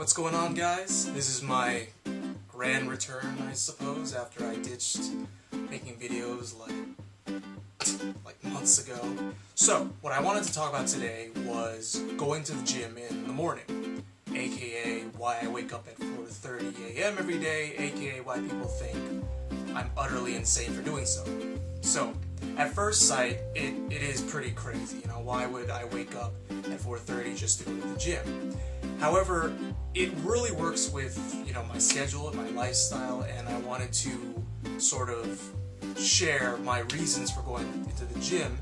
What's going on, guys? This is my grand return, I suppose, after I ditched making videos like months ago. So, what I wanted to talk about today was going to the gym in the morning, aka why I wake up at 4:30 a.m. every day, aka why people think I'm utterly insane for doing so. So, at first sight, it is pretty crazy, you know, why would I wake up at 4:30 just to go to the gym? However, it really works with, you know, my schedule and my lifestyle, and I wanted to sort of share my reasons for going into the gym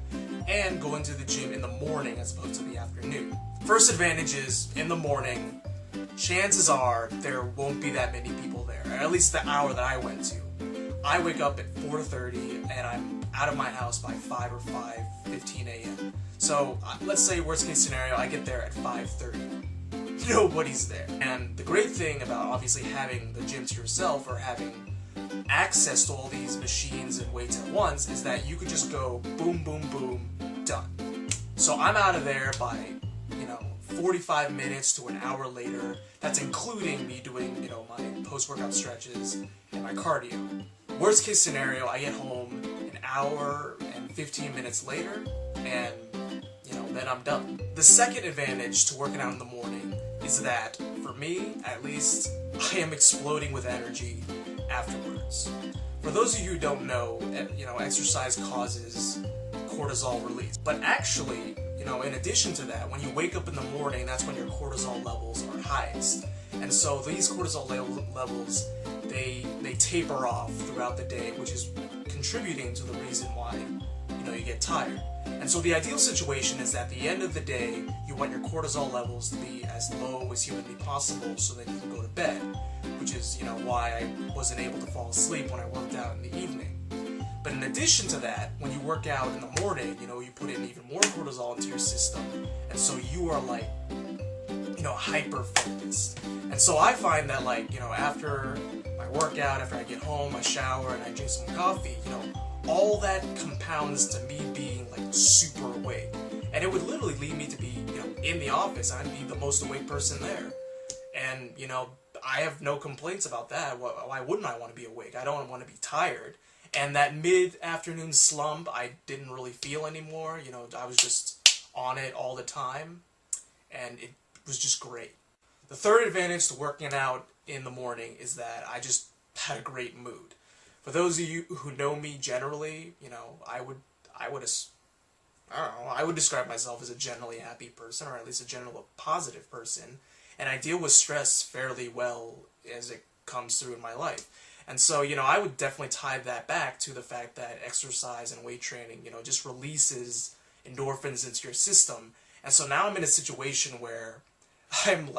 and going to the gym in the morning as opposed to the afternoon. First advantage is, in the morning, chances are there won't be that many people there, or at least the hour that I went to. I wake up at 4:30 and I'm out of my house by 5 or 5:15 a.m. So let's say worst case scenario, I get there at 5:30. Nobody's there. And the great thing about obviously having the gym to yourself or having access to all these machines and weights at once is that you could just go boom, boom, boom, done. So I'm out of there by, 45 minutes to an hour later. That's including me doing, my post-workout stretches and my cardio. Worst case scenario, I get home an hour and 15 minutes later and, then I'm done. The second advantage to working out in the morning is that, for me, at least, I am exploding with energy afterwards. For those of you who don't know, exercise causes cortisol release. But actually, in addition to that, when you wake up in the morning, that's when your cortisol levels are highest. And so these cortisol levels, they taper off throughout the day, which is contributing to the reason why, you get tired. And so the ideal situation is that at the end of the day, you want your cortisol levels to be as low as humanly possible so that you can go to bed, which is, why I wasn't able to fall asleep when I worked out in the evening. But in addition to that, when you work out in the morning, you put in even more cortisol into your system, and so you are hyper focused. And so I find that after my workout, after I get home, I shower, and I drink some coffee, all that compounds to me being super awake. And it would literally lead me to be, in the office. I'd be the most awake person there. And, I have no complaints about that. Why wouldn't I want to be awake? I don't want to be tired. And that mid-afternoon slump, I didn't really feel anymore. I was just on it all the time. And it was just great. The third advantage to working out in the morning is that I just had a great mood. For those of you who know me generally, I would describe myself as a generally happy person, or at least a general positive person, and I deal with stress fairly well as it comes through in my life. And so, I would definitely tie that back to the fact that exercise and weight training, just releases endorphins into your system. And so now I'm in a situation where I'm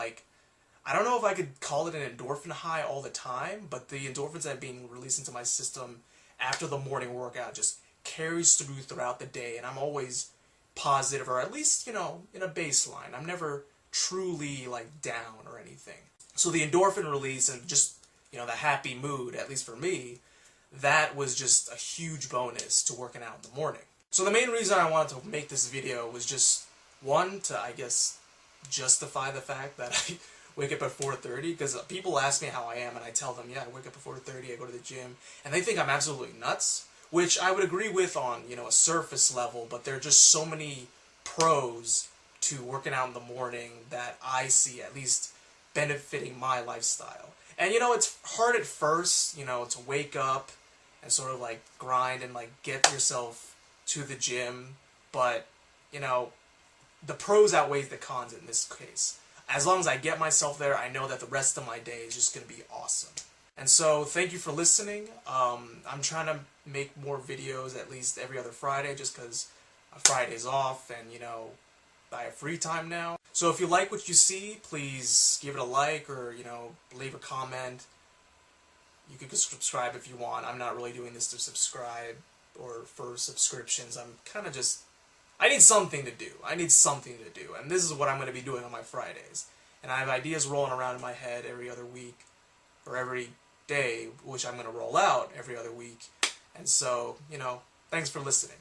I don't know if I could call it an endorphin high all the time, but the endorphins that are being released into my system after the morning workout just carries throughout the day, and I'm always positive, or at least, in a baseline. I'm never truly, down or anything. So the endorphin release and just, the happy mood, at least for me, that was just a huge bonus to working out in the morning. So the main reason I wanted to make this video was just, one, to, I guess, justify the fact that I wake up at 4:30, because people ask me how I am, and I tell them, yeah, I wake up at 4:30, I go to the gym, and they think I'm absolutely nuts, which I would agree with on, a surface level, but there are just so many pros to working out in the morning that I see, at least, benefiting my lifestyle. And, it's hard at first, to wake up and sort of, grind and, get yourself to the gym, but, the pros outweigh the cons in this case. As long as I get myself there, I know that the rest of my day is just going to be awesome. And so, thank you for listening. I'm trying to make more videos at least every other Friday, just because Friday's off and, I have free time now. So if you like what you see, please give it a like or, leave a comment. You can subscribe if you want. I'm not really doing this to subscribe or for subscriptions. I'm kind of just... I need something to do. And this is what I'm going to be doing on my Fridays. And I have ideas rolling around in my head every other week, or every day, which I'm going to roll out every other week. And so, thanks for listening.